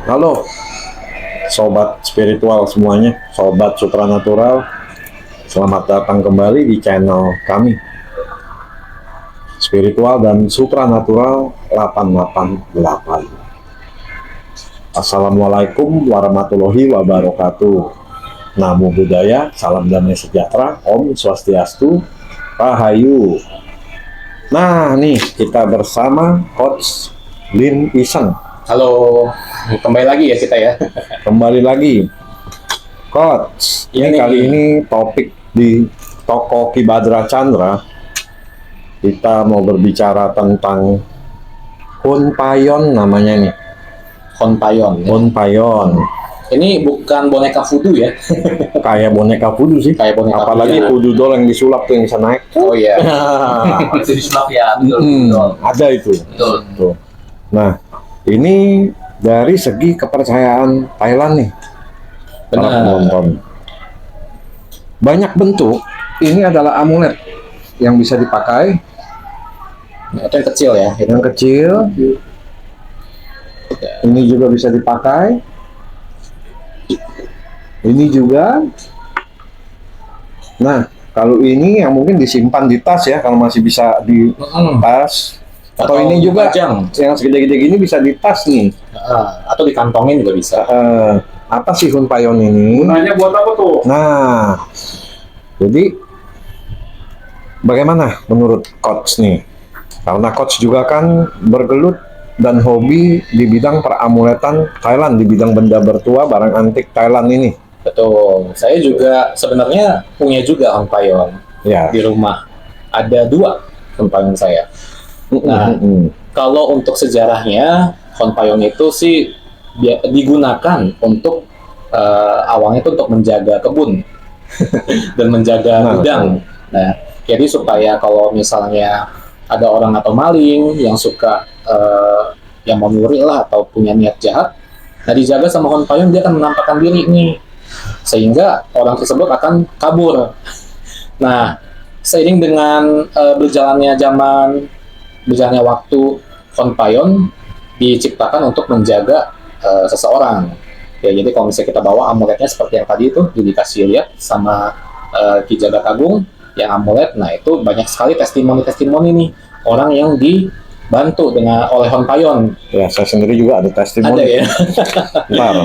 Halo, sobat spiritual semuanya, sobat supranatural, selamat datang kembali di channel kami, Spiritual dan Supranatural 888. Assalamualaikum warahmatullahi wabarakatuh. Namo Buddhaya, salam damai sejahtera, Om Swastiastu, Rahayu. Nah, nih kita bersama Coach Lin Iseng. Halo, kembali lagi ya kita ya. Kembali lagi, Coach. Ini kali ini topik di toko Ki Badra Chandra. Kita mau berbicara tentang Hun Payon namanya nih. Hun Payon. Hun Payon. Ini bukan boneka voodoo ya? Kayak boneka voodoo sih. Kayak boneka apalagi voodoo doll yang disulap tuh yang bisa naik. Oh iya. Itu disulap ya, betul. Ada itu. Betul. Tuh. Nah, ini dari segi kepercayaan Thailand nih. Para penonton. Banyak bentuk. Ini adalah amulet yang bisa dipakai. Nah, itu yang kecil ya. Yang kecil. Ini juga bisa dipakai. Ini juga. Nah, kalau ini yang mungkin disimpan di tas ya, kalau masih bisa di tas. Atau ini juga bajang. yang segede-gede gini bisa di tas nih. Atau dikantongin juga bisa. Apa sih Hun Payon ini? Gunanya buat apa tuh? Nah, jadi bagaimana menurut Coach nih? Karena Coach juga kan bergelut dan hobi di bidang peramuletan Thailand, di bidang benda bertua, barang antik Thailand ini. Betul. Saya juga sebenarnya punya juga Hun Payon Ya. di rumah. Ada 2 Hun Payon saya. Nah, kalau untuk sejarahnya Hun Payon itu sih digunakan untuk awalnya itu untuk menjaga kebun dan menjaga gudang. Nah, jadi supaya kalau misalnya ada orang atau maling yang suka yang mau nyuri lah atau punya niat jahat, nah dijaga sama Hun Payon, dia akan menampakkan diri nih, sehingga orang tersebut akan kabur. Nah, seiring dengan berjalannya zaman, berjalannya waktu, Hun Payon diciptakan untuk menjaga seseorang. Ya, jadi kalau misalnya kita bawa amuletnya seperti yang tadi itu dikasih lihat sama Ki Jagat Agung yang amulet, nah itu banyak sekali testimoni-testimoni nih orang yang dibantu dengan oleh Hun Payon. Ya, saya sendiri juga ada testimoni. Ada ya. Ntar.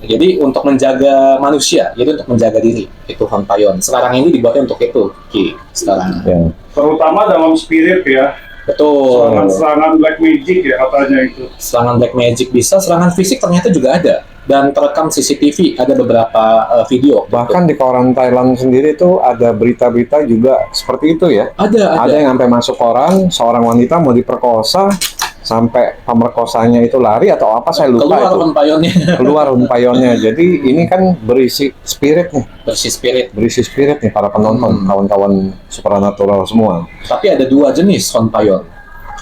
Jadi untuk menjaga manusia, jadi untuk menjaga diri, itu Hun Payon. Sekarang ini dibuatnya untuk itu, Ki. Sekarang. Ya. Terutama dalam spirit ya. Betul. Serangan black magic ya katanya itu. Serangan black magic bisa, serangan fisik ternyata juga ada. Dan terekam CCTV, ada beberapa video. Bahkan di koran Thailand sendiri itu ada berita-berita juga seperti itu ya. Ada. Ada yang sampai masuk koran, seorang wanita mau diperkosa, sampai pemerkosanya itu lari atau apa, saya lupa. Keluar itu. Hun Payonnya. Keluar Hun Payonnya. Jadi ini kan berisi spirit nih. Berisi spirit nih para penonton, kawan-kawan supernatural semua. Tapi ada 2 jenis Hun Payon.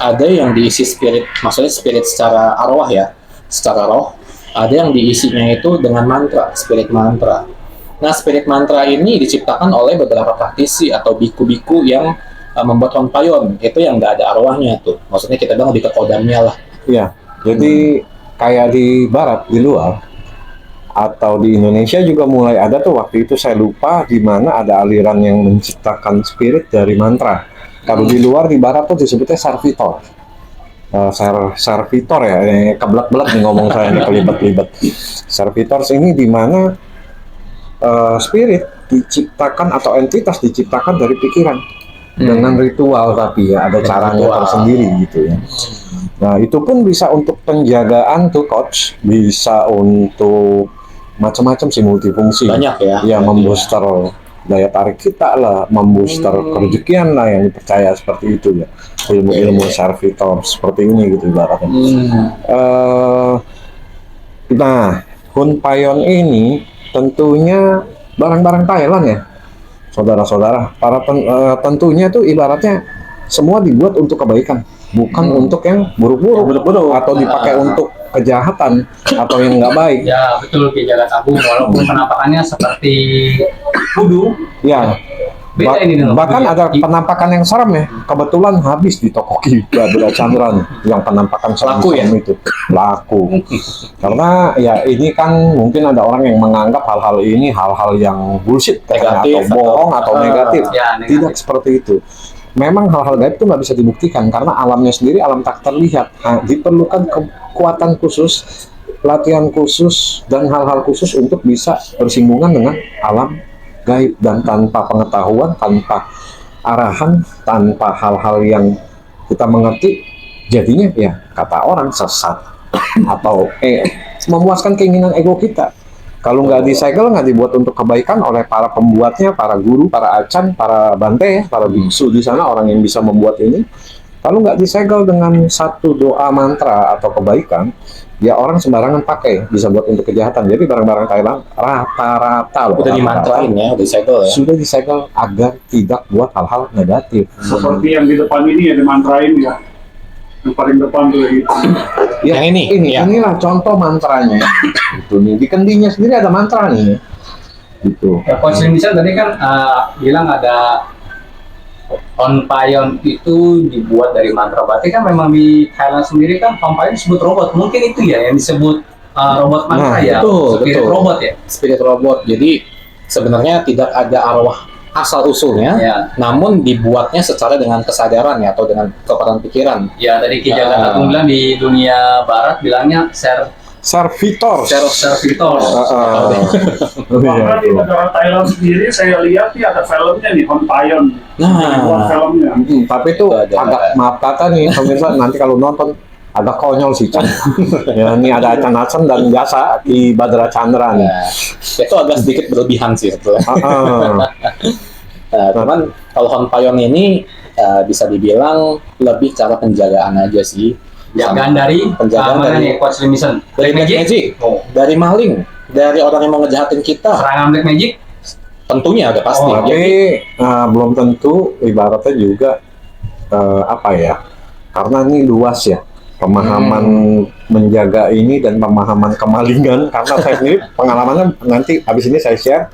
Ada yang diisi spirit, maksudnya spirit secara arwah ya, secara roh. Ada yang diisinya itu dengan mantra, spirit mantra. Nah, spirit mantra ini diciptakan oleh beberapa praktisi atau biku-biku yang membuat Hun Payon. Itu yang nggak ada arwahnya tuh. Maksudnya kita bilang lebih ke kodamnya lah. Iya, jadi kayak di barat, di luar, atau di Indonesia juga mulai ada tuh, waktu itu saya lupa di mana ada aliran yang menciptakan spirit dari mantra. Kalau di luar, di barat tuh disebutnya servitor. Servitor ya, keblak-belak nih ngomong saya nih, kelibet-libet. Servitors ini di mana spirit diciptakan atau entitas diciptakan dari pikiran dengan ritual, tapi ya ada caranya tersendiri gitu ya. Nah, itu pun bisa untuk penjagaan tuh Coach, bisa untuk macam-macam sih, multifungsi. Banyak ya. Ya, membooster daya tarik kita lah, membooster kerejekian lah, yang dipercaya seperti itu ya. Ilmu-ilmu servitor seperti ini gitu ibaratnya. Nah, Hun Payon ini tentunya barang-barang Thailand ya, saudara-saudara. Tentunya tuh ibaratnya semua dibuat untuk kebaikan, bukan untuk yang buruk-buruk atau dipakai untuk kejahatan atau yang nggak baik. Ya betul, Ki Jagat Agung, walaupun penampakannya seperti voodoo. Ya, Beda ini dengan bahkan dunia. ada penampakan yang serem ya. Kebetulan habis di toko Badra Chandra nih, yang penampakan Laku ya? serem itu laku. Karena ya ini kan mungkin ada orang yang menganggap hal-hal ini hal-hal yang bullshit, katanya, Negatif atau bohong atau- atau negatif. Ya, negatif. Tidak seperti itu. Memang hal-hal gaib itu nggak bisa dibuktikan karena alamnya sendiri alam tak terlihat. Nah, diperlukan kekuatan khusus, latihan khusus, dan hal-hal khusus untuk bisa bersinggungan dengan alam gaib, dan tanpa pengetahuan, tanpa arahan, tanpa hal-hal yang kita mengerti, jadinya ya kata orang sesat atau memuaskan keinginan ego kita. Kalau nggak disegel, nggak dibuat untuk kebaikan oleh para pembuatnya, para guru, para acan, para bante, para biksu di sana, orang yang bisa membuat ini. Kalau nggak disegel dengan satu doa mantra atau kebaikan, ya orang sembarangan pakai, bisa buat untuk kejahatan. Jadi barang-barang Thailand rata-rata loh, Udah rata-rata dimantrain ya, udah disegel ya. sudah disegel agar tidak buat hal-hal negatif. Seperti yang di depan ini ya dimantrain ya. Yang paling depan tuh gitu. Ya, Yang ini, ya. inilah contoh mantranya. Itu nih di kendinya sendiri ada mantra nih. Gitu. Ya, Coach Lim tadi kan bilang ada Honpayon itu dibuat dari mantra. Berarti kan memang di Thailand sendiri kan Honpayon disebut robot. Mungkin itu ya yang disebut robot mantra Nah, ya. betul, Spirit betul. robot ya. Spirit robot. Jadi sebenarnya tidak ada arwah asal usulnya, Ya. namun dibuatnya secara dengan kesadaran ya atau dengan kekuatan pikiran. Ya tadi Ki Jagat Ah. Agung bilang di dunia barat bilangnya Servitors. servitor. Bahkan di negara Thailand sendiri saya lihat nih ada filmnya nih, Honpayon. Buat Nah, filmnya. Tapi itu Ada. agak, maaf kata nih pemirsa, nanti kalau nonton agak konyol sih, Chan. Ya, ini ada Chan Hudson dan biasa di Badra Chandra nih. ya, itu agak sedikit berlebihan sih sebetulnya. Cuman kalau Honpayon ini bisa dibilang lebih cara penjagaan aja sih. Jagaan dari Penjagaan mana dari- nih Coach Lim dari Black Black Magic. Magic, dari maling, dari orang yang mau ngejahatin kita, Serangan Black Magic. tentunya ada pasti. Oh, Jadi, Tapi belum tentu, ibaratnya juga apa ya? Karena ini luas ya pemahaman menjaga ini dan pemahaman kemalingan. Karena saya sendiri pengalamannya nanti habis ini saya share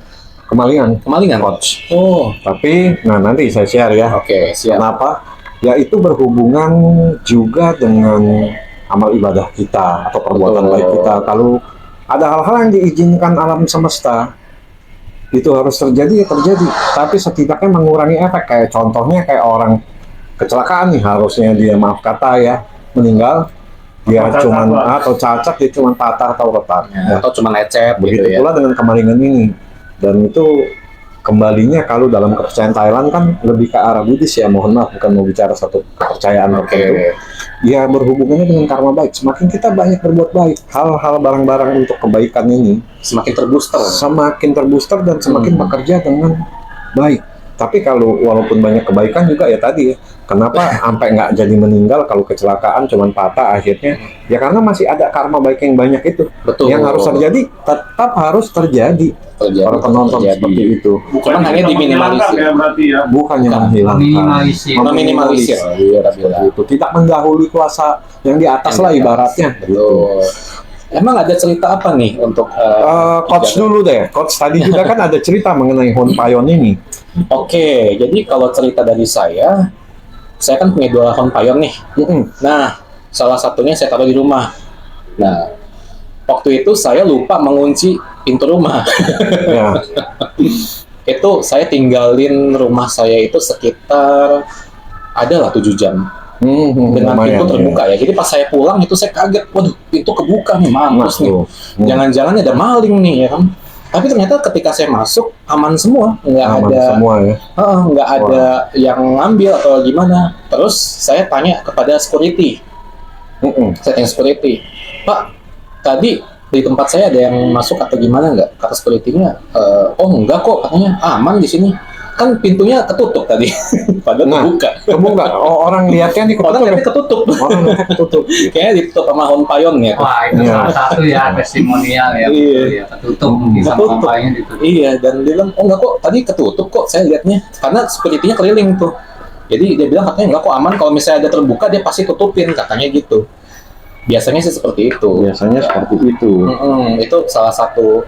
kemalingan. kemalingan. Coach. Oh, Tapi nanti saya share ya. oke, siap. Kenapa? Ya itu berhubungan juga dengan amal ibadah kita atau perbuatan Betul. baik kita. Kalau ada hal-hal yang diizinkan alam semesta, itu harus terjadi ya terjadi. Tapi setidaknya mengurangi efek. Kayak contohnya kayak orang kecelakaan nih, harusnya dia maaf kata ya meninggal, dia Atau cuman cacat. atau cacat, dia cuman patah atau retak. Ya, Atau cuma lecet gitu begitu ya. pula dengan kemalingan ini. Dan itu kembalinya kalau dalam kepercayaan Thailand kan lebih ke arah Buddhis ya, mohon maaf bukan mau bicara satu kepercayaan Oke. tertentu. Ya berhubungannya dengan karma baik. Semakin kita banyak berbuat baik, hal-hal barang-barang untuk kebaikan ini Semakin terbooster. semakin terbooster dan semakin bekerja dengan baik. Tapi kalau walaupun banyak kebaikan juga ya tadi ya, kenapa sampai nggak jadi meninggal kalau kecelakaan cuman patah akhirnya? Ya karena masih ada karma baik yang banyak itu. Betul. Yang harus terjadi tetap harus terjadi. Terjadi, Para penonton terjadi. seperti itu. Bukan Cuman hanya kita diminimalisir. menghilangkan ya berarti ya. Bukannya Bukan. menghilangkan, Meminimalisir. Meminimalisir. Iya, seperti itu. Tidak mendahului kuasa yang di atas lah ibaratnya. Betul. Emang ada cerita apa nih untuk Coach jaga- dulu deh. Coach tadi juga kan ada cerita mengenai Honpayon ini. Oke, jadi kalau cerita dari saya kan punya 2 Honpayon nih. Mm-mm. Nah, salah satunya saya taruh di rumah. Nah, waktu itu saya lupa mengunci pintu rumah. Ya. Itu saya tinggalin rumah saya itu sekitar adalah 7 jam dengan lumayan, pintu terbuka ya. Jadi pas saya pulang itu saya kaget, waduh pintu kebuka nih, mampus nih. Tuh. Jangan-jangan ada maling nih ya kan. Tapi ternyata ketika saya masuk aman semua, nggak Aman ada semua ya. nggak ada yang ngambil atau gimana. Terus saya tanya kepada security, Mm-mm. saya tanya security, Pak, tadi di tempat saya ada yang masuk atau gimana nggak? Kata security-nya, oh enggak kok, katanya aman di sini. Kan pintunya ketutup tadi, padahal Nah. kebuka. Kamu nggak? Orang lihatnya nih Orang ketutup. lihatnya ketutup. Orang lihatnya ketutup. Kayaknya ditutup sama Honpayon ya. Wah itu Iya. salah satu ya testimonial ya. Iya. Betul ya. Ketutup mungkin sama Ketutup. Honpayon ditutup. Iya, dan dia bilang, oh enggak kok, tadi ketutup kok saya lihatnya. Karena security-nya keliling tuh. Jadi dia bilang katanya enggak kok aman, kalau misalnya ada terbuka dia pasti tutupin, katanya gitu. Biasanya sih seperti itu. Biasanya seperti itu. Itu salah satu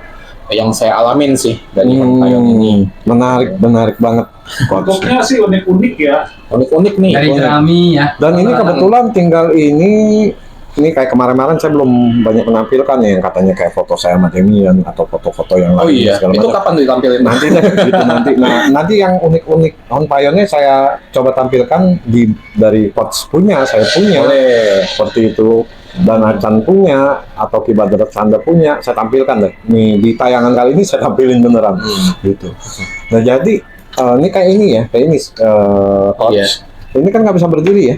yang saya alamin sih dari Honpayong ini. Menarik banget, Coach. Bentuknya sih unik-unik ya. Unik-unik nih. Dari Unik. jerami ya. Dan ini Rata-rata kebetulan tinggal ini kayak kemarin-kemarin saya belum banyak menampilkan ya, yang katanya kayak foto saya sama Demian atau foto-foto yang Oh lain iya, segala itu macam. kapan ditampilin? Nanti deh, gitu nanti. Nah, nanti yang unik-unik Honpayongnya saya coba tampilkan dari coach punya, saya punya. Boleh. Seperti itu. Dan Acan punya atau Ki Badrat Sanda punya, saya tampilkan deh. Nih di tayangan kali ini saya tampilin beneran, gitu. Nah jadi ini kayak ini coach. Iya. Ini kan nggak bisa berdiri ya.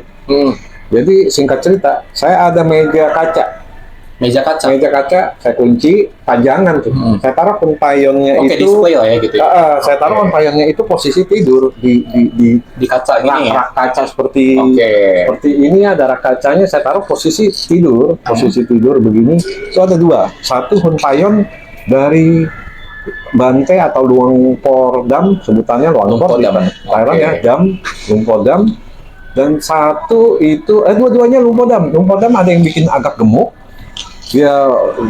Jadi singkat cerita, saya ada meja kaca. Meja kaca. Meja kaca saya kunci pajangan tuh. Saya taruh Honpayongnya Oke, itu. display lah ya gitu. Ya. Saya taruh Honpayongnya itu posisi tidur Di kaca gini ya. rak kaca seperti Oke. seperti ini ada rak kacanya, saya taruh posisi tidur begini. Itu ada dua, satu Honpayong dari Bante atau Luangpodam, sebutannya Luangpor di Luangpodam. Thailand ya, Oke. Luangpodam. Dan satu itu dua-duanya Luangpodam. Luangpodam ada yang bikin agak gemuk, dia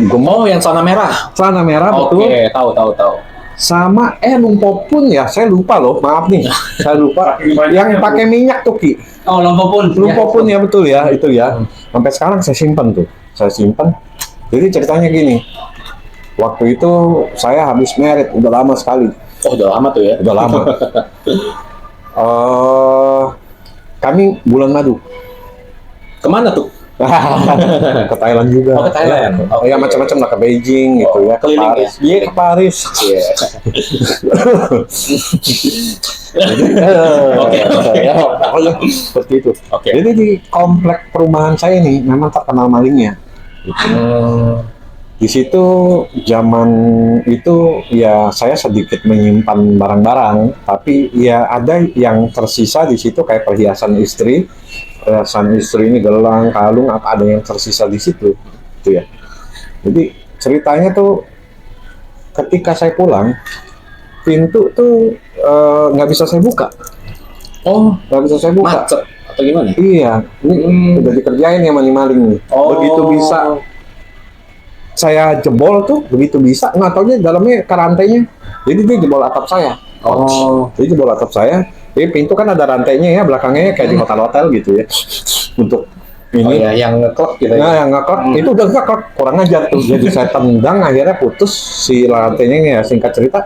gemuk, Oh, yang celana merah. celana merah betul. Oke, tahu. Sama Lumpo pun ya, saya lupa loh, maaf nih, saya lupa. Saking banyaknya, Yang pakai minyak tuh Ki. Oh, Lumpo pun. Lumpo pun ya betul ya, itu ya. Sampai sekarang saya simpan tuh, Jadi ceritanya gini, waktu itu saya habis merit, udah lama sekali, Oh, udah lama tuh ya. udah lama. Kami bulan madu. Kemana tuh? Ke Thailand juga. Oh, ke Thailand. Ya, Oke. ya macam-macam lah, ke Beijing gitu ya, ke keliling Paris. ya? Iya, ke Paris. Iya. Oke. Ya, pokoknya seperti itu. Oke. Jadi di komplek perumahan saya ini memang terkenal malingnya. Di situ zaman itu ya saya sedikit menyimpan barang-barang, tapi ya ada yang tersisa di situ kayak perhiasan istri ini gelang, kalung, apa ada yang tersisa di situ, gitu ya. Jadi ceritanya tuh ketika saya pulang, pintu tuh nggak bisa saya buka, Oh, nggak bisa saya buka. macet atau gimana? Iya, ini udah dikerjain ya maling-maling nih. Oh. Begitu bisa saya jebol tuh, begitu bisa, nggak taunya dalamnya ke rantainya. Jadi dia jebol atap saya. Oh. Jadi jebol atap saya. Jadi pintu kan ada rantainya ya, belakangnya kayak di hotel-hotel gitu ya. Untuk Oh ini. ya, yang ngeklek gitu Nah, ya. yang ngekok itu udah ngekok, kurang ajar tuh. Jadi saya tendang, akhirnya putus si rantainya ya. Singkat cerita.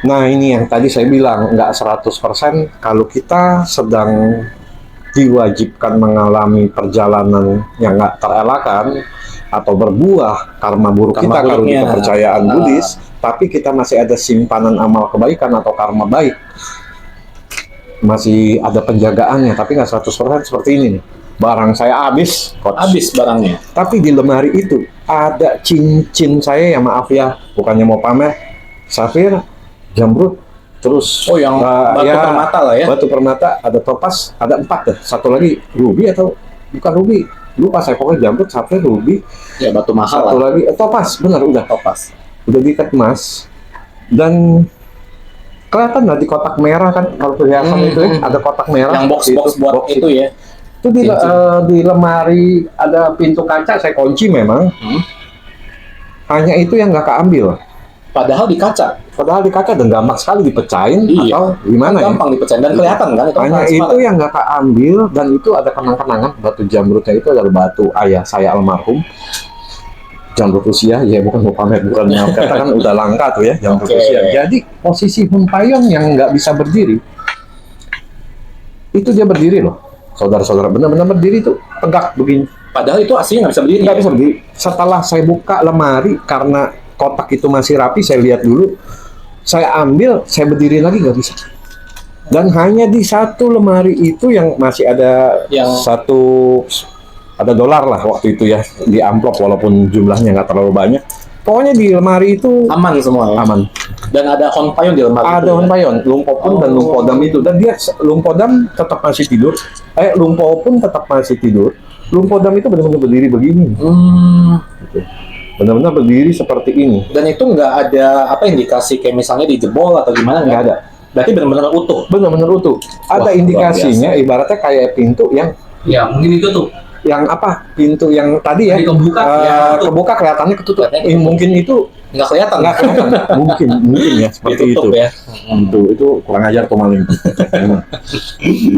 Nah ini yang tadi saya bilang, nggak 100% kalau kita sedang diwajibkan mengalami perjalanan yang nggak terelakkan atau berbuah karma buruk Karma kita kalau di buruknya. kepercayaan Buddhis, tapi kita masih ada simpanan amal kebaikan atau karma baik, masih ada penjagaannya, tapi nggak 100% seperti ini nih. Barang saya habis, Coach. Habis barangnya. Tapi di lemari itu ada cincin saya, yang maaf ya, bukannya mau pamer, safir, jamrut, terus Oh, yang batu permata lah ya. batu permata, ada topaz, ada 4 deh, satu lagi ruby atau bukan ruby, lupa saya, pokoknya jamrut, safir, ruby, Ya, batu mahal satu lah. lagi topaz, benar udah Topas. udah diikat emas. Dan kelihatan lah di kotak merah kan, kalau perhiasan itu ya, ada kotak merah Yang box-box buat box itu ya. itu di, cincin. di lemari ada pintu kaca, saya kunci memang. Hanya itu yang nggak keambil, Padahal di kaca. padahal di kaca dan gampang sekali dipecahin. Iya. Atau gimana ya, Gampang dipecahin dan kelihatan kan itu. hanya transparan. itu yang nggak keambil. Dan itu ada kenang-kenangan, batu jamrutnya itu adalah batu ayah saya almarhum, jamrut usia ya, bukan mau pamer, bukan mau kata kan udah langka tuh ya, jamrut Oke. usia. Jadi posisi Honpayong yang nggak bisa berdiri itu dia berdiri loh, saudara-saudara, benar-benar berdiri tuh, tegak begini, Padahal itu aslinya nggak bisa berdiri. nggak bisa berdiri. Setelah saya buka lemari karena kotak itu masih rapi, saya lihat dulu, saya ambil, saya berdiri lagi nggak bisa. Dan hanya di satu lemari itu yang masih ada Yang- ada dolar lah waktu itu ya, di amplop, walaupun jumlahnya nggak terlalu banyak. Pokoknya di lemari itu Aman semua ya. aman. Dan ada Honpayong di lemari Ada itu, ya. Honpayong, Lumpo pun dan Oh. Lumpodam itu. Dan dia Lumpodam tetap masih tidur. Lumpo pun tetap masih tidur. Lumpodam itu benar-benar berdiri begini. Gitu. Benar-benar berdiri seperti ini. Dan itu nggak ada apa indikasi kayak misalnya dijebol atau gimana, Nggak ada. Berarti benar-benar utuh. Benar-benar utuh. Ada Wah, indikasinya, luar ibaratnya kayak pintu yang Ya, mungkin itu tuh. yang apa pintu yang tadi ya Tadi kebuka, ya, kebuka kelihatannya ketutup. Kelihatannya Mungkin itu nggak kelihatan. nggak kelihatan. mungkin ya seperti itu. Ditutup ya. Itu kurang ajar tuh maling.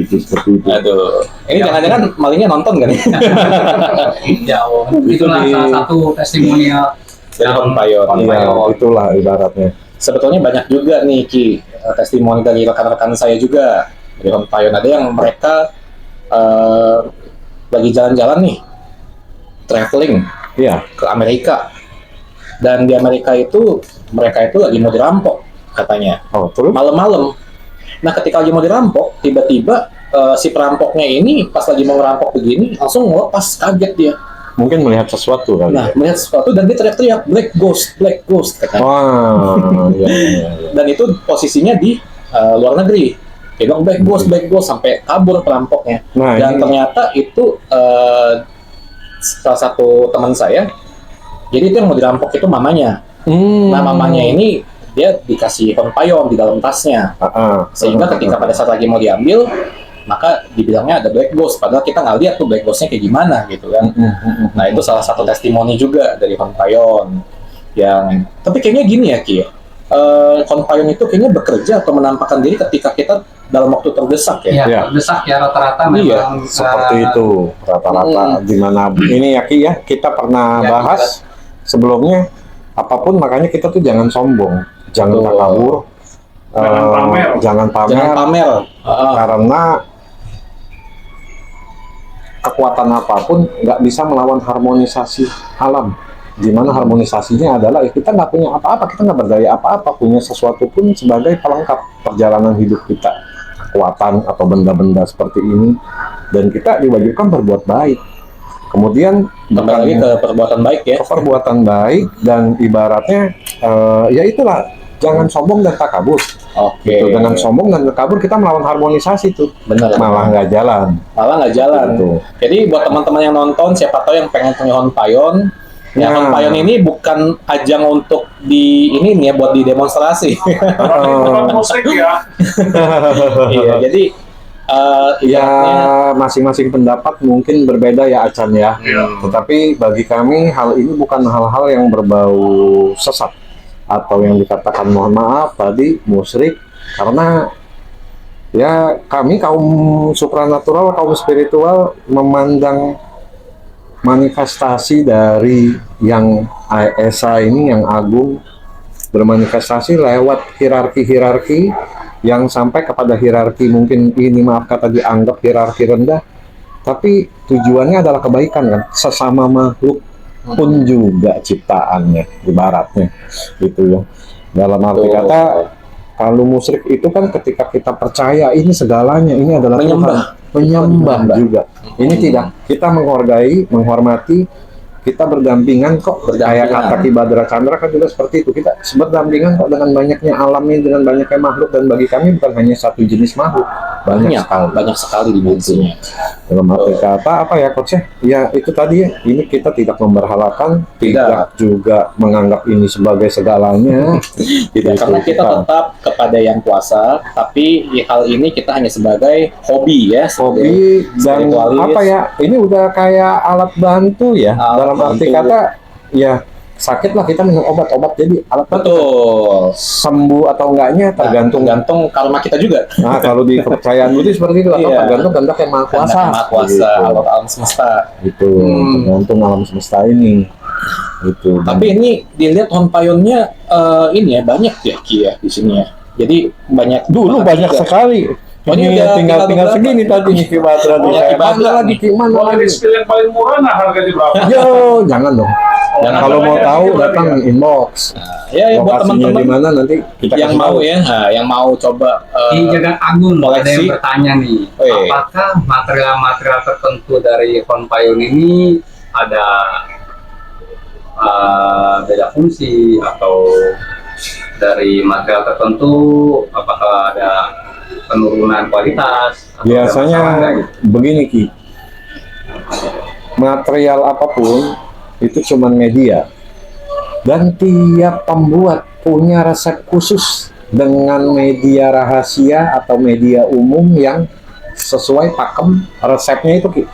Itu seperti itu. Aduh, ini jangan-jangan malingnya nonton kan? Ya, itulah di- salah satu testimonial Dari Honpayon. Iya, itulah ibaratnya. Sebetulnya banyak juga nih Ki, testimoni dari rekan-rekan saya juga dari Honpayon. Ada yang mereka lagi jalan-jalan nih, traveling Iya. ke Amerika. Dan di Amerika itu mereka itu lagi mau dirampok katanya Oh, terus? malam-malam. Nah ketika lagi mau dirampok, tiba-tiba si perampoknya ini pas lagi mau ngerampok begini langsung ngelepas, kaget dia. Mungkin melihat sesuatu kali. Nah melihat sesuatu dan dia teriak-teriak black ghost katanya. Wah, iya. Dan itu posisinya di luar negeri. Dia bilang black ghost sampai kabur perampoknya. Nah, Dan ini ternyata itu salah satu teman saya. Jadi itu yang mau dirampok itu mamanya. Nah mamanya ini dia dikasih Honpayon di dalam tasnya. Sehingga ketika pada saat lagi mau diambil, maka dibilangnya ada black ghost. Padahal kita nggak lihat tuh black ghostnya kayak gimana gitu kan. Nah itu salah satu testimoni juga dari Honpayon. Tapi kayaknya gini ya Ki. Honpayon itu kayaknya bekerja atau menampakkan diri ketika kita dalam waktu terdesak ya. Ya, Iya. terdesak ya rata-rata Iya, memang seperti itu rata-rata di mana ini ya Ki ya, kita pernah Ya, bahas sebelumnya apapun, makanya kita tuh jangan sombong, jangan Betul. takabur, Jangan pamer. jangan pamer, Jangan pamer. karena kekuatan apapun nggak bisa melawan harmonisasi alam. Di mana harmonisasinya adalah kita nggak punya apa-apa, kita nggak berdaya apa-apa, punya sesuatu pun sebagai pelengkap perjalanan hidup kita, kekuatan atau benda-benda seperti ini, dan kita diwajibkan berbuat baik. Kemudian Kembali lagi ke perbuatan baik ya. ke perbuatan baik, dan ibaratnya ya itulah, jangan sombong dan takabur. Oke. Gitu. Dengan sombong dan takabur kita melawan harmonisasi tuh, Bener. malah nggak jalan. Malah nggak jalan. Gitu. Jadi buat teman-teman yang nonton, siapa tahu yang pengen punya Honpayon, ya Nah. Honpayon ini bukan ajang untuk ini nih ya, buat didemonstrasi. Kalau musik ya, Iya, jadi Ya ibaratnya masing-masing pendapat mungkin berbeda ya Acan ya. Iya. Tetapi bagi kami hal ini bukan hal-hal yang berbau sesat atau yang dikatakan mohon maaf tadi musyrik, karena ya kami kaum supranatural, kaum spiritual memandang manifestasi dari yang Esa ini yang agung bermanifestasi lewat hierarki-hierarki yang sampai kepada hierarki mungkin ini maaf kata dianggap hierarki rendah, tapi tujuannya adalah kebaikan kan, sesama makhluk pun juga ciptaannya ibaratnya gitu ya. Dalam arti Betul. kata kalau musyrik itu kan ketika kita percaya ini segalanya, ini adalah Menyembah. Tuhan, menyembah juga. Ini tidak, kita menghargai, menghormati, kita berdampingan kok. Kayak Berdampingan. kata Ki Badra Chandra kan juga seperti itu, kita berdampingan kok dengan banyaknya alam ini, dengan banyaknya makhluk, dan bagi kami bukan hanya satu jenis makhluk, banyak sekali dimensinya. dalam arti kata apa ya coach ya itu tadi ya, ini kita tidak memberhalakan, tidak juga menganggap ini sebagai segalanya. Tidak, karena kita tetap kepada yang kuasa, tapi hal ini kita hanya sebagai hobi ya, Hobi dan spiritualis. apa ya, ini udah kayak alat bantu ya, Alat dalam arti bantu. kata ya sakit lah kita minum obat-obat jadi alat bantu. Betul. Sembuh atau enggaknya tergantung. Tergantung karma kita juga. Nah kalau di kepercayaan Buddhis seperti itu, atau Iya. tergantung kehendak yang maha kuasa. Karena Maha Kuasa, Gitu. alam semesta. Gitu, tergantung alam semesta ini. Gitu. Tapi ini dilihat Honpayonnya ini ya banyak ya Ki ya di sini ya. Jadi banyak dulu banyak juga. sekali. Oh, ini Ini udah tinggal tinggal segini tadi nih Ki Badra nih. Punya Ki Badra. Mana lagi Ki, mana kalau lagi? di spill yang paling murah, nah harganya berapa? Yo, jangan dong. Jangan. Kalau mau Harganya tahu segitu datang berarti inbox. Ya, ya buat Lokasinya teman-teman di mana nanti kita yang kasih mau tahu. ya, nah, yang mau coba Di Jagat Agung ada koleksi. yang bertanya nih, Oh, iya. apakah material-material tertentu dari Honpayon ini ada beda fungsi, atau dari material tertentu apakah ada penurunan kualitas? Atau ada Biasanya masalah nggak gitu? begini Ki, material apapun itu cuman media, dan tiap pembuat punya resep khusus dengan media rahasia atau media umum yang sesuai pakem resepnya itu Ki.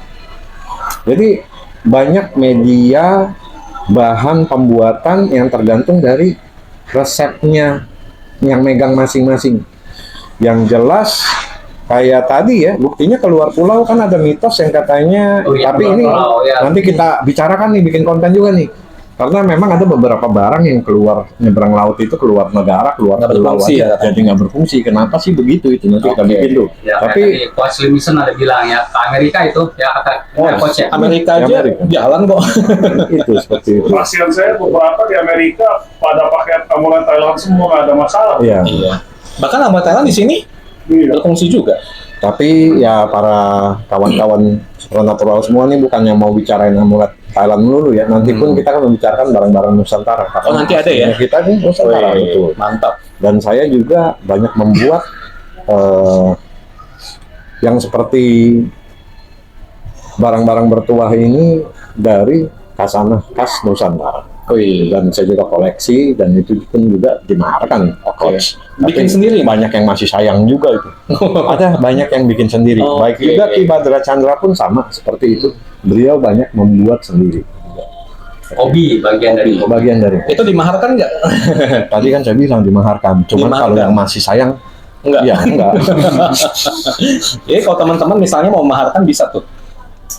Jadi banyak media bahan pembuatan yang tergantung dari resepnya yang megang masing-masing. Yang jelas kayak tadi ya, buktinya keluar pulau kan ada mitos yang katanya, Oh iya, tapi keluar ini pulau, ya. nanti kita bicarakan nih, bikin konten juga nih. Karena memang ada beberapa barang yang keluar nyebrang laut itu keluar negara, keluar Nggak pulau berfungsi aja, ya, jadi nggak berfungsi. Kenapa sih begitu? Itu nanti kita Oke. bikin tuh. Ya, Tapi tadi Coach Limison ada bilang ya, ke Amerika itu ya kata Coach ya. Amerika Di aja Amerika. jalan kok. itu seperti itu. Pasien saya beberapa di Amerika pada pakai amulet Thailand semua, nggak ada masalah. Iya. Iya. Bahkan amulet Thailand di sini Iya. berfungsi juga. Tapi ya para kawan-kawan supernatural semua nih bukan yang mau bicarain amulet Thailand dulu ya. Nanti pun kita akan membicarakan barang-barang Nusantara. Oh, nanti ada ya? Kita nih Nusantara Wih, betul. mantap. Dan saya juga banyak membuat yang seperti barang-barang bertuah ini dari khas Nusantara. Wih, Dan saya juga koleksi dan itu pun juga dimaharkan. Oke. Coach. Bikin Tapi sendiri? banyak yang masih sayang juga itu. Ada banyak yang bikin sendiri. Oh, Baik oke. juga Ki Badra Chandra pun sama seperti itu. Beliau banyak membuat sendiri. Hobi bagian dari hobi. Bagian dari Itu dimaharkan nggak? tadi kan saya bilang dimaharkan. Cuman Dimaharkan. kalau yang masih sayang, Enggak. ya enggak. Jadi kalau teman-teman misalnya mau memaharkan bisa tuh.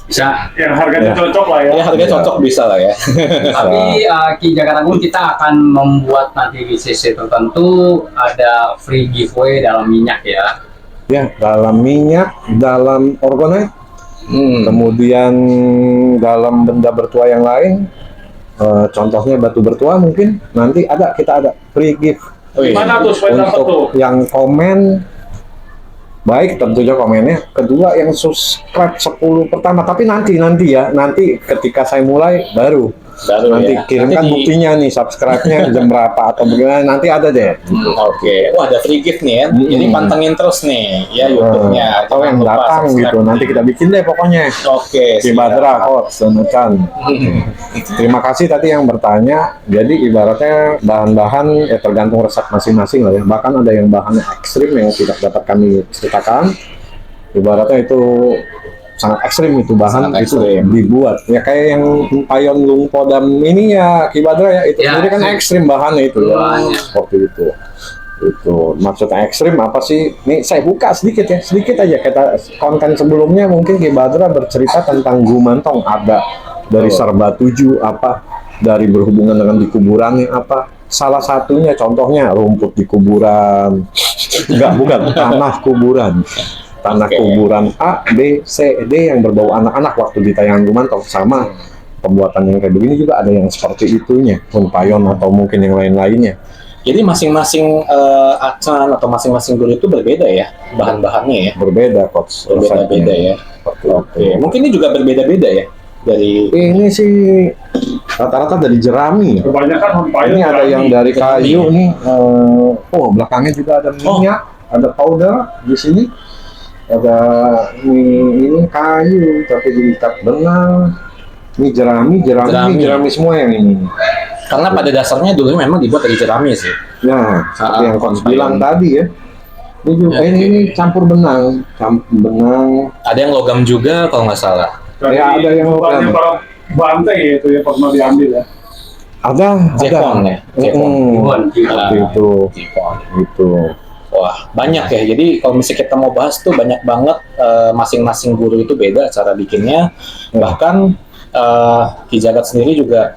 Bisa. Yang harganya Ya. cocok lah ya. Ya harganya Iya. cocok bisa lah ya. Tapi Ki Jakartagung kita akan membuat nanti di sesi tertentu ada free giveaway dalam minyak ya. Ya, dalam minyak, dalam orgonite, kemudian dalam benda bertuah yang lain, contohnya batu bertuah mungkin nanti kita ada free gift Wih. Mana tuh supaya dapat tuh? untuk yang komen. Baik, tentunya komennya. Kedua yang subscribe 10 pertama, tapi nanti ketika saya mulai baru nanti ya. kirimkan Nanti di- buktinya nih, subscribe-nya jam berapa atau bagaimana, nanti ada deh. Oke. Wah, ada free gift nih ya. Jadi pantengin terus nih ya YouTube-nya. Atau Jangan yang lupa datang subscribe. gitu, nanti kita bikin deh pokoknya. Oke. Ki siap. Badra, Coach, dan Chan. Terima kasih tadi yang bertanya. Jadi ibaratnya bahan-bahan ya tergantung resep masing-masing lah ya. Bahkan ada yang bahannya ekstrim yang tidak dapat kami ceritakan. Ibaratnya itu sangat ekstrim itu bahan Sangat itu ekstrim. dibuat. Ya kayak yang Payon Lung Podam ini ya Ki Badra ya itu Ya, sendiri kan ekstrim bahannya itu ya. Bahannya. Seperti itu. Itu maksudnya ekstrim apa sih? Nih saya buka sedikit aja. Kita konten sebelumnya mungkin Ki Badra bercerita tentang gumantong, ada dari serba 7 apa, dari berhubungan dengan di kuburannya apa. Salah satunya contohnya rumput di kuburan. Bukan tanah kuburan. Tanah Oke. kuburan A, B, C, D yang berbau anak-anak waktu di tayangan gumantong sama pembuatan yang kayak begini juga ada yang seperti itunya, Payon atau mungkin yang lain-lainnya. Jadi masing-masing acan atau masing-masing guru itu berbeda ya bahan-bahannya ya. Berbeda, Coach. Berbeda-beda resepnya. ya. Seperti Oke. itu. Mungkin ini juga berbeda-beda ya dari. Ini sih rata-rata dari jerami. Kebanyakan Honpayon. Ini ada yang dari Jerami. kayu nih. Belakangnya juga ada minyak, ada powder di sini. Ada ini kayu tapi diikat benang. Ini jerami semua yang ini. Karena pada dasarnya dulu memang dibuat dari jerami sih. Nah, seperti yang Coach Honpayon. bilang tadi ya. Ini juga Ya, ini campur benang. Ada yang logam juga kalau nggak salah. Ya, ada yang banyak para bantai itu ya pernah diambil ya. Ada. Jepon ya. Jepon. Gimon, Seperti itu. Jepon. Gitu. Wah, banyak ya. Jadi kalau misalnya kita mau bahas tuh banyak banget, masing-masing guru itu beda cara bikinnya. Bahkan Ki Jagat sendiri juga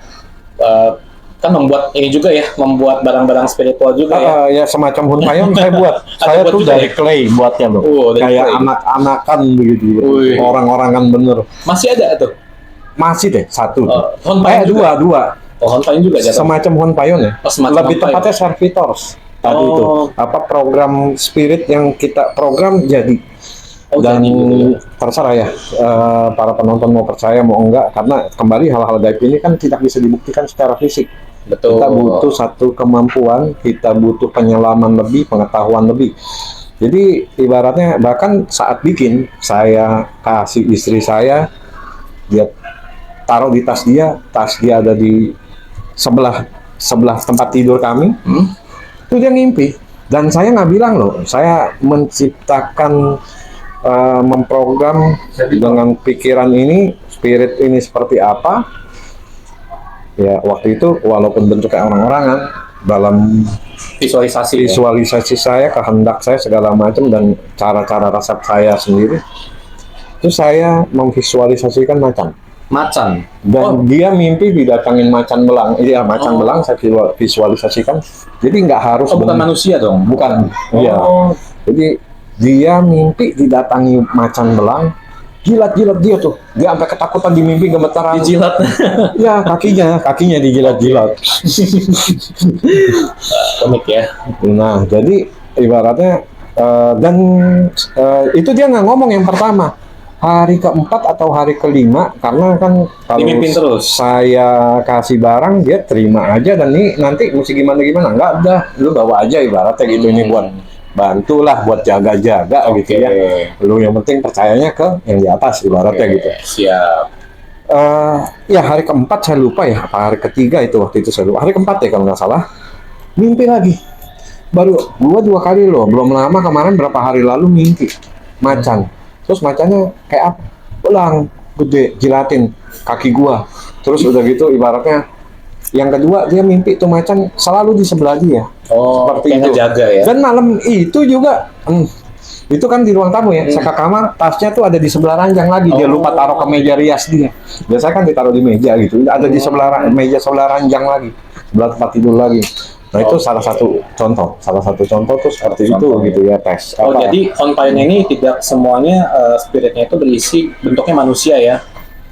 kan membuat ini juga ya, membuat barang-barang spiritual juga ya. Ya semacam Honpayon saya buat. Saya buat tuh juga dari ya? clay buatnya loh. Oh, dari Kayak clay. anak-anakan begitu. Wih. Orang-orangan bener. Masih ada tuh. Masih deh satu. Honpayon juga. Dua. Oh, Honpayon juga ada. Semacam Honpayon ya. Oh, semacam Lebih Honpayon. tepatnya servitors. Tadi Oh. itu apa program spirit yang kita program jadi. Oh, Dan jadi gitu ya. terserah ya para penonton mau percaya mau enggak, karena kembali hal-hal gaib ini kan tidak bisa dibuktikan secara fisik. Betul. Kita butuh satu kemampuan, kita butuh penyelaman lebih, pengetahuan lebih. Jadi ibaratnya bahkan saat bikin, saya kasih istri saya, dia taruh di tas dia ada di sebelah tempat tidur kami. Itu dia ngimpi. Dan saya nggak bilang loh, saya menciptakan memprogram dengan pikiran ini, spirit ini seperti apa. Ya waktu itu walaupun bentuknya orang-orangan, dalam Visualisasi. visualisasi saya, kehendak saya segala macam dan cara-cara resep saya sendiri, itu saya memvisualisasikan macan. Macan. Dan dia mimpi didatangin macan belang. Iya, macan Oh. belang saya visualisasikan. Jadi nggak harus Oh, bukan manusia dong. bukan. Iya. Oh, Jadi dia mimpi didatangi macan belang. Jilat-jilat dia tuh. Dia sampai ketakutan di mimpi gemetaran. Dijilat. Ya, kakinya dijilat-jilat. Komik ya. Nah, jadi ibaratnya dan itu dia nggak ngomong yang pertama. Hari keempat atau hari kelima, karena kan kalau Dimimpin terus. saya kasih barang dia terima aja, dan nih nanti mesti gimana nggak ada, lu bawa aja ibaratnya gitu. Ini buat bantulah, buat jaga-jaga gitu ya. Lu yang penting percayanya ke yang di atas ibaratnya gitu. Siap. Ya hari keempat saya lupa ya, apa hari ketiga itu, waktu itu saya lupa. Hari keempat ya kalau nggak salah, mimpi lagi. Baru gua 2 kali loh, belum lama kemarin berapa hari lalu mimpi macan. Terus macannya kayak apa? Belang gede, jilatin kaki gua. Terus udah gitu ibaratnya yang kedua dia mimpi tuh macan selalu di sebelah dia. Oh, Seperti kayak itu. ngejaga ya. Dan malam itu juga itu kan di ruang tamu ya, saya ke kamar, tasnya tuh ada di sebelah ranjang lagi, dia lupa taruh ke meja rias dia. Biasanya kan ditaruh di meja gitu, ada di sebelah meja sebelah ranjang lagi, sebelah tempat tidur lagi. Nah itu salah satu contoh tuh seperti itu gitu ya, tes. Oh, jadi Honpayon ini tidak semuanya spiritnya itu berisi bentuknya manusia ya.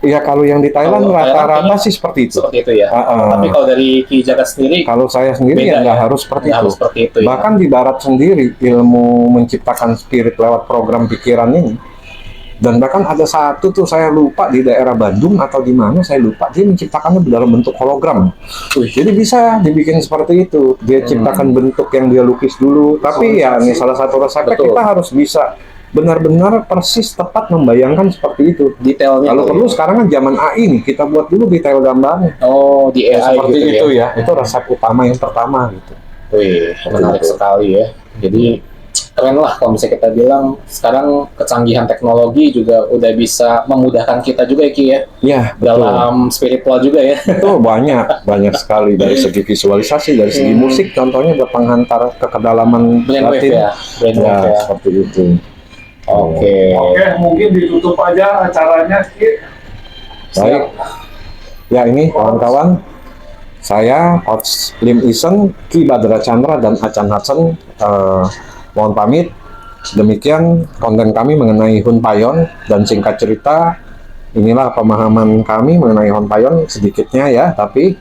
Iya, kalau yang di Thailand Kalau Thailand rata-rata kayaknya sih seperti itu. Seperti itu ya. Ah. Tapi kalau dari Ki Jagat sendiri Kalau saya sendiri beda ya nggak ya? harus seperti Nggak itu. harus seperti itu ya. Bahkan di Barat sendiri ilmu menciptakan spirit lewat program pikiran ini. Dan bahkan ada satu tuh saya lupa di daerah Bandung atau di mana saya lupa, dia menciptakannya dalam bentuk hologram. Jadi bisa dibikin seperti itu. Dia ciptakan bentuk yang dia lukis dulu. Tapi ya ini salah satu resepnya, Betul. kita harus bisa benar-benar persis tepat membayangkan seperti itu. Detailnya. Kalau tuh perlu ya. sekarang kan zaman AI nih, kita buat dulu detail gambarnya. Oh, di AI Seperti gitu itu ya. ya. Itu resep utama yang pertama gitu. Wih, menarik Betul. sekali ya. Jadi keren lah kalau misalnya kita bilang sekarang kecanggihan teknologi juga udah bisa memudahkan kita juga ya Ki ya. Ya, betul. Dalam spiritual juga ya. Itu banyak sekali dari segi visualisasi, dari segi musik contohnya buat penghantar ke kedalaman Brainwave batin. ya. Brainwave Ya, ya. seperti itu. Oke. oke, mungkin ditutup aja acaranya, Ki. Baik. Ya ini kawan-kawan, saya Coach Lim Isen, Ki Badra Chandra dan Acan Hudson mohon pamit. Demikian konten kami mengenai Honpayon, dan singkat cerita inilah pemahaman kami mengenai Honpayon sedikitnya ya, tapi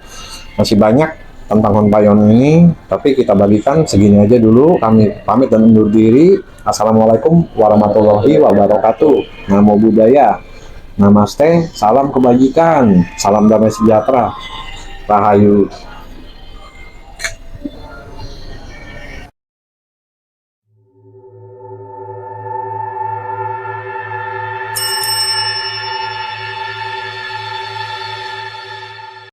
masih banyak tentang Honpayon ini, tapi kita bagikan segini aja dulu. Kami pamit dan undur diri. Assalamualaikum warahmatullahi wabarakatuh. Namo Buddhaya. Namaste, salam kebajikan, salam damai sejahtera, Rahayu.